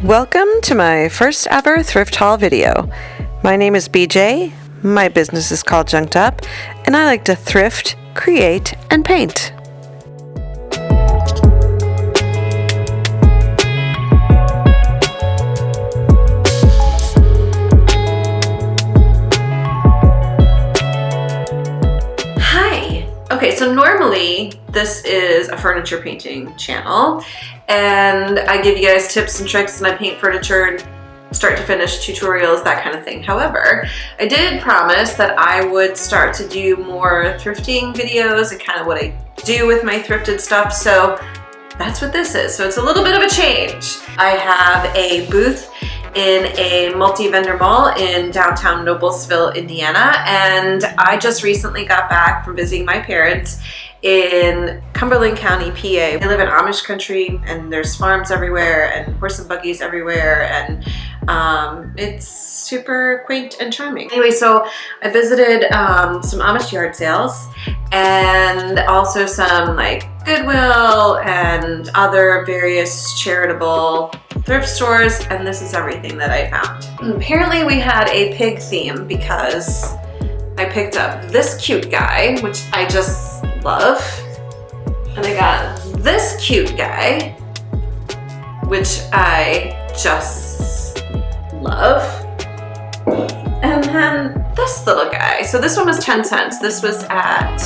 Welcome to my first ever thrift haul video. My name is BJ, my business is called Junked Up, and I like to thrift, create, and paint. Okay, so normally this is a furniture painting channel and I give you guys tips and tricks and I paint furniture start to finish tutorials, that kind of thing. However, I did promise that I would start to do more thrifting videos and kind of what I do with my thrifted stuff, so that's what this is. So it's a little bit of a change. I have a booth in a multi-vendor mall in downtown Noblesville, Indiana, and I just recently got back from visiting my parents in Cumberland County, PA. I live in Amish country and there's farms everywhere and horse and buggies everywhere, and it's super quaint and charming. Anyway, so I visited some Amish yard sales and also some like Goodwill and other various charitable thrift stores, and this is everything that I found. Apparently we had a pig theme because I picked up this cute guy, which I just love, and I got this cute guy, which I just love, and then this little guy. So this one was 10 cents. This was at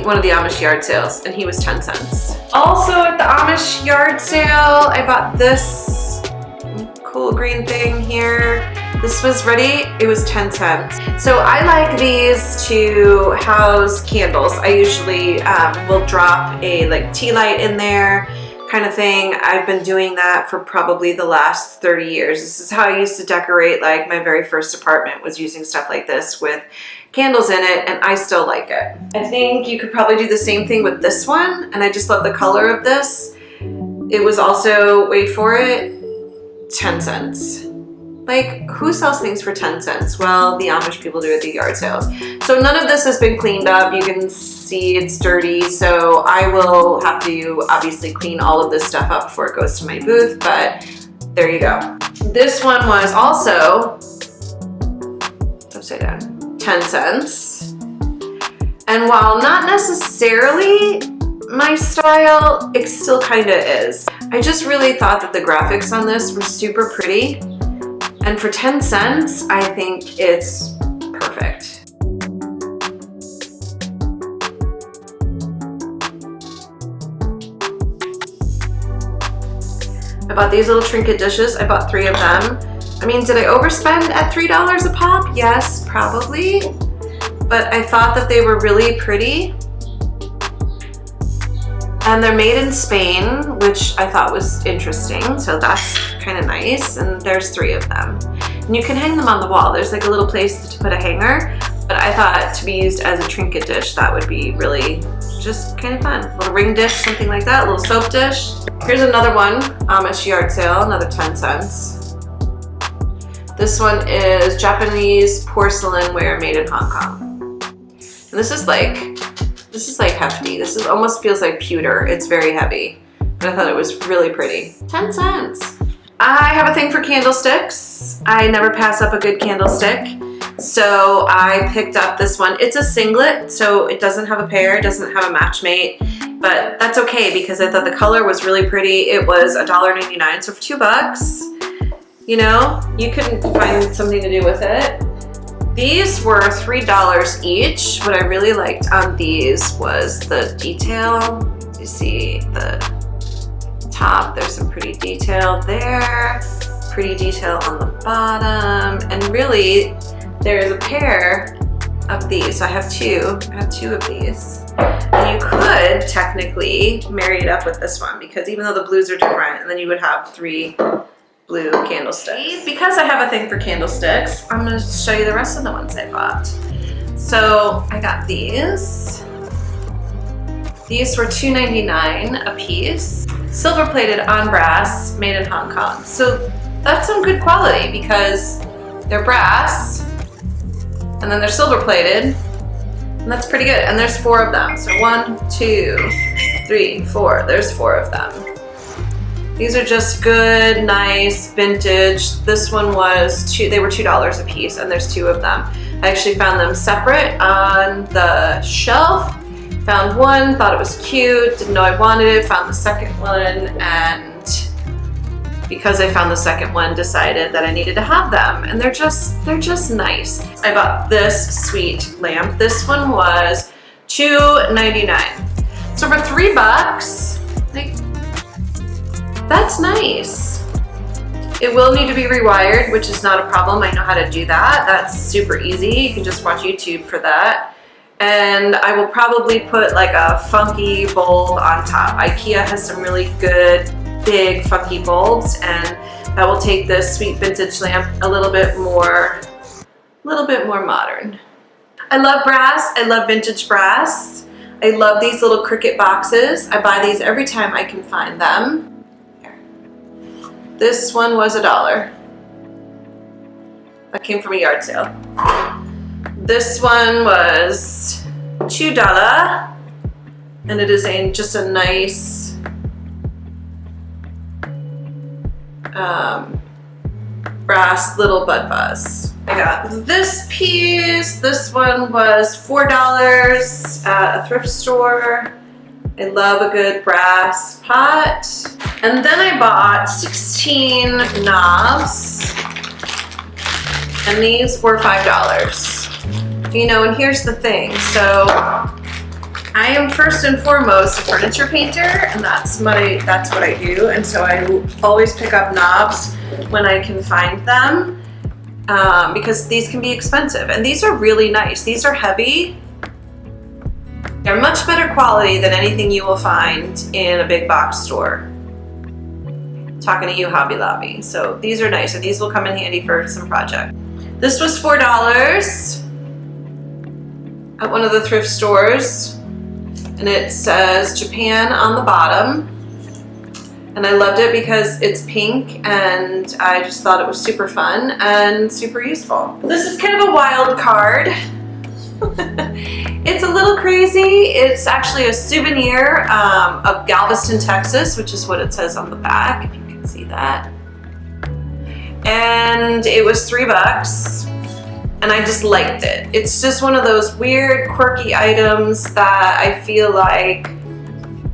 one of the Amish yard sales, and he was 10 cents. Also at the Amish yard sale, I bought this cool green thing here. This was ready, it was 10 cents. So I like these to house candles. I usually will drop a like tea light in there kind of thing. I've been doing that for probably the last 30 years. This is how I used to decorate, like my very first apartment was using stuff like this with candles in it, and I still like it. I think you could probably do the same thing with this one, and I just love the color of this. It was also, wait for it, 10 cents. Like, who sells things for 10 cents? Well, the Amish people do at the yard sales. So none of this has been cleaned up. You can see it's dirty, so I will have to obviously clean all of this stuff up before it goes to my booth, but there you go. This one was also, upside down, 10 cents. And while not necessarily my style, it still kind of is. I just really thought that the graphics on this were super pretty. And for 10 cents, I think it's perfect. I bought these little trinket dishes. I bought 3 of them. I mean, did I overspend at $3 a pop? Yes, probably. But I thought that they were really pretty. And they're made in Spain, which I thought was interesting. So that's kind of nice. And there's 3 of them. And you can hang them on the wall. There's like a little place to put a hanger. But I thought to be used as a trinket dish, that would be really just kind of fun. A little ring dish, something like that, a little soap dish. Here's another one, Amish yard sale, another 10 cents. This one is Japanese porcelain ware made in Hong Kong. And this is like hefty. This is almost feels like pewter. It's very heavy, but I thought it was really pretty. 10 cents. I have a thing for candlesticks. I never pass up a good candlestick. So I picked up this one. It's a singlet, so it doesn't have a pair, it doesn't have a match mate, but that's okay because I thought the color was really pretty. It was $1.99, so for $2, you know, you can find something to do with it. These were $3 each. What I really liked on these was the detail. You see the top, there's some pretty detail there, pretty detail on the bottom, and really there's a pair of these. So I have two of these. And you could technically marry it up with this one because even though the blues are different, and then you would have 3 blue candlesticks. Because I have a thing for candlesticks, I'm going to show you the rest of the ones I bought. So I got these. These were $2.99 a piece. Silver plated on brass, made in Hong Kong. So that's some good quality because they're brass and then they're silver plated, and that's pretty good. And there's 4 of them. So 1, 2, 3, 4. There's 4 of them. These are just good, nice, vintage. This one was they were $2 a piece, and there's 2 of them. I actually found them separate on the shelf. Found one, thought it was cute, didn't know I wanted it, found the second one, and because I found the second one, decided that I needed to have them. And they're just nice. I bought this sweet lamp. This one was $2.99. So for $3, like, that's nice. It will need to be rewired, which is not a problem. I know how to do that. That's super easy. You can just watch YouTube for that. And I will probably put like a funky bulb on top. IKEA has some really good, big, funky bulbs, and that will take this sweet vintage lamp a little bit more modern. I love brass. I love vintage brass. I love these little Cricut boxes. I buy these every time I can find them. This one was $1. That came from a yard sale. This one was $2, and it is just a nice brass little bud vase. I got this piece. This one was $4 at a thrift store. I love a good brass pot. And then I bought 16 knobs, and these were $5. You know, and here's the thing. So I am first and foremost a furniture painter, and that's what I do. And so I always pick up knobs when I can find them, because these can be expensive. And these are really nice. These are heavy. They're much better quality than anything you will find in a big box store. Talking to you, Hobby Lobby. So these are nice, and these will come in handy for some projects. This was $4 at one of the thrift stores, and it says Japan on the bottom. And I loved it because it's pink, and I just thought it was super fun and super useful. This is kind of a wild card. It's a little crazy. It's actually a souvenir of Galveston, Texas, which is what it says on the back, if you can see that. And it was $3, and I just liked it. It's just one of those weird, quirky items that I feel like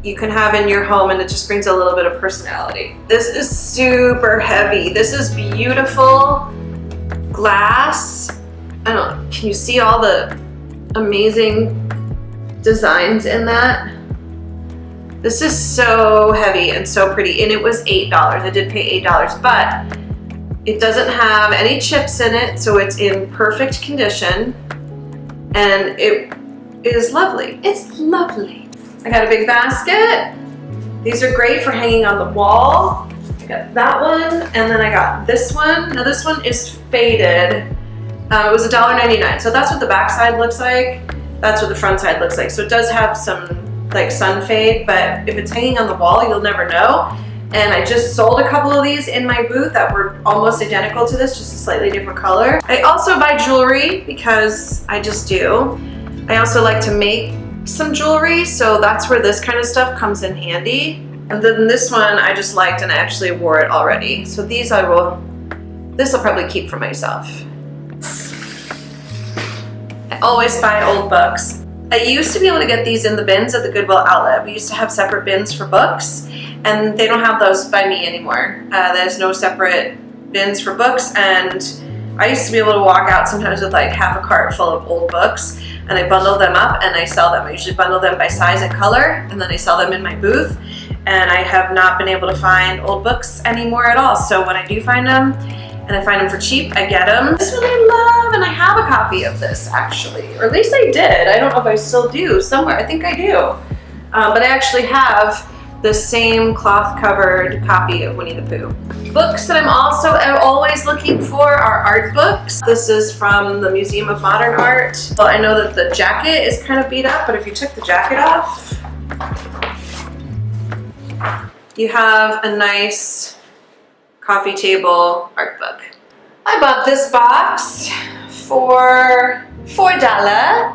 you can have in your home, and it just brings a little bit of personality. This is super heavy. This is beautiful glass. I don't know, can you see all the amazing designs in that? This is so heavy and so pretty, and it was $8. I did pay $8, but it doesn't have any chips in it, so it's in perfect condition, and it is lovely. It's lovely. I got a big basket. These are great for hanging on the wall. I got that one, and then I got this one. Now this one is faded. It was $1.99, so that's what the back side looks like. That's what the front side looks like. So it does have some like sun fade, but if it's hanging on the wall, you'll never know. And I just sold a couple of these in my booth that were almost identical to this, just a slightly different color. I also buy jewelry because I just do. I also like to make some jewelry, so that's where this kind of stuff comes in handy. And then this one I just liked, and I actually wore it already. So these this I'll probably keep for myself. I always buy old books. I used to be able to get these in the bins at the Goodwill outlet. We used to have separate bins for books, and they don't have those by me anymore. There's no separate bins for books, and I used to be able to walk out sometimes with like half a cart full of old books, and I bundle them up and I sell them. I usually bundle them by size and color, and then I sell them in my booth. And I have not been able to find old books anymore at all. So when I do find them, and I find them for cheap, I get them. This one I love, and I have a copy of this actually, or at least I did. I don't know if I still do somewhere. I think I do. But I actually have the same cloth covered copy of Winnie the Pooh. Books that I'm also always looking for are art books. This is from the Museum of Modern Art. Well, I know that the jacket is kind of beat up, but if you took the jacket off, you have a nice coffee table art book. I bought this box for $4.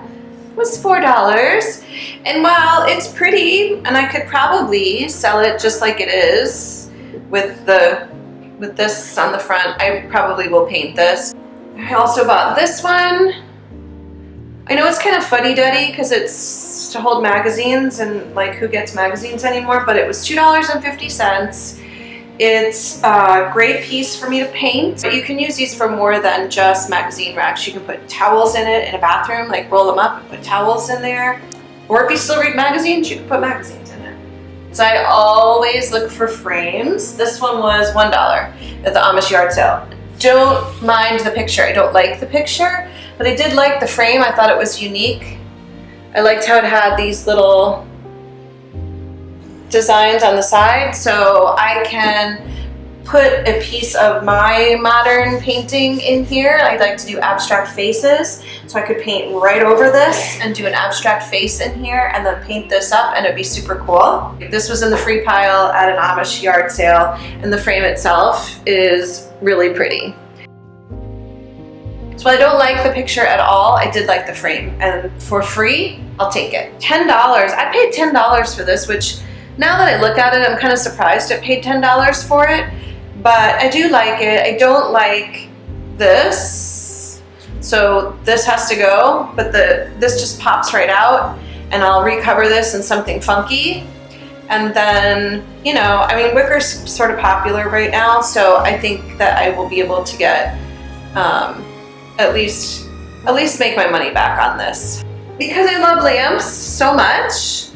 It was $4. And while it's pretty, and I could probably sell it just like it is, with this on the front. I probably will paint this. I also bought this one. I know it's kind of fuddy-duddy because it's to hold magazines, and like, who gets magazines anymore, but it was $2.50. It's a great piece for me to paint. But you can use these for more than just magazine racks. You can put towels in it in a bathroom, like roll them up and put towels in there. Or if you still read magazines, you can put magazines in it. So I always look for frames. This one was $1 at the Amish yard sale. Don't mind the picture. I don't like the picture, but I did like the frame. I thought it was unique. I liked how it had these little designs on the side, so I can put a piece of my modern painting in here. I like to do abstract faces, so I could paint right over this and do an abstract face in here and then paint this up, and it'd be super cool. This was in the free pile at an Amish yard sale, and the frame itself is really pretty. So I don't like the picture at all. I did like the frame, and for free, I'll take it. $10, I paid $10 for this, which now that I look at it, I'm kind of surprised I paid $10 for it, but I do like it. I don't like this, so this has to go, but this just pops right out, and I'll recover this in something funky. And then, you know, I mean, wicker's sort of popular right now, so I think that I will be able to get at least make my money back on this. Because I love lamps so much,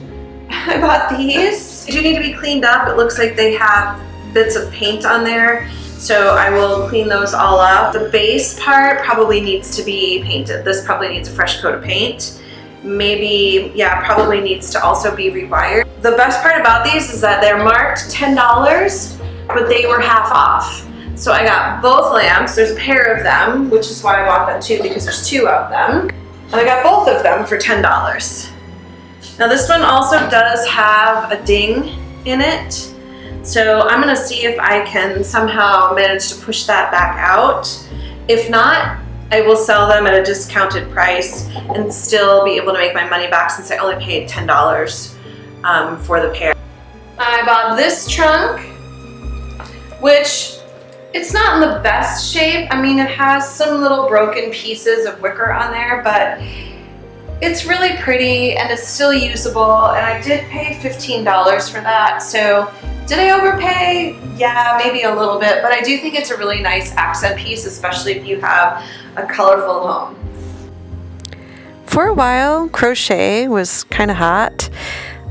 I bought these. They do need to be cleaned up. It looks like they have bits of paint on there, so I will clean those all up. The base part probably needs to be painted. This probably needs a fresh coat of paint. Maybe, yeah, probably needs to also be rewired. The best part about these is that they're marked $10, but they were half off. So I got both lamps. There's a pair of them, which is why I bought them too, because there's two of them. And I got both of them for $10. Now this one also does have a ding in it. So I'm gonna see if I can somehow manage to push that back out. If not, I will sell them at a discounted price and still be able to make my money back, since I only paid $10 for the pair. I bought this trunk, which it's not in the best shape. I mean, it has some little broken pieces of wicker on there, but it's really pretty and it's still usable, and I did pay $15 for that. So did I overpay? Yeah, maybe a little bit, but I do think it's a really nice accent piece, especially if you have a colorful home. For a while, crochet was kind of hot.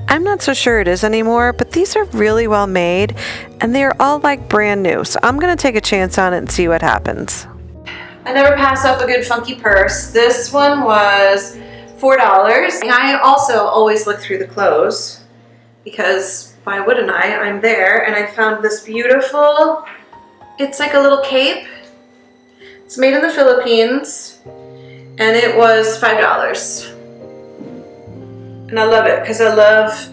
I'm not so sure it is anymore, but these are really well made and they're all like brand new. So I'm gonna take a chance on it and see what happens. I never pass up a good funky purse. This one was $4. And I also always look through the clothes, because why wouldn't I? I'm there, and I found this beautiful, it's like a little cape. It's made in the Philippines, and it was $5. And I love it, because I love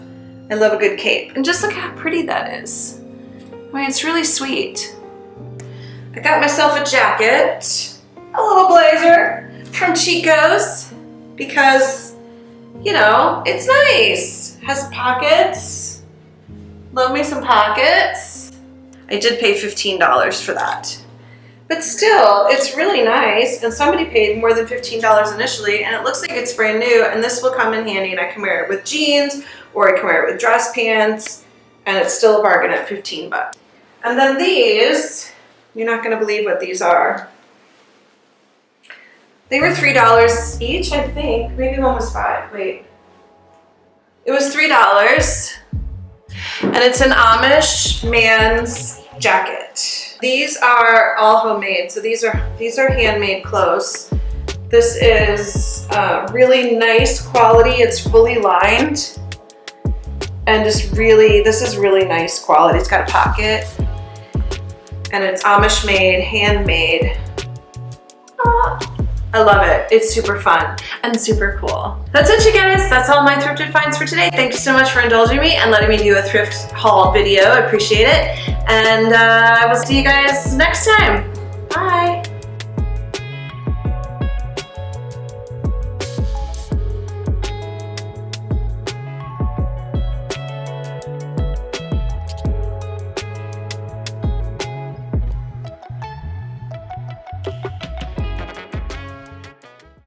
a good cape. And just look how pretty that is. I mean, it's really sweet. I got myself a jacket, a little blazer from Chico's, because, you know, it's nice. It has pockets. Love me some pockets. I did pay $15 for that. But still, it's really nice, and somebody paid more than $15 initially, and it looks like it's brand new, and this will come in handy, and I can wear it with jeans, or I can wear it with dress pants, and it's still a bargain at 15 bucks. And then these, you're not gonna believe what these are. They were $3 each, I think. Maybe one was $5, wait. It was $3, and it's an Amish man's jacket. These are all homemade, so these are handmade clothes. This is really nice quality. It's fully lined, and this is really nice quality. It's got a pocket, and it's Amish made, handmade. I love it. It's super fun and super cool. That's it, you guys. That's all my thrifted finds for today. Thank you so much for indulging me and letting me do a thrift haul video. I appreciate it. And I will see you guys next time.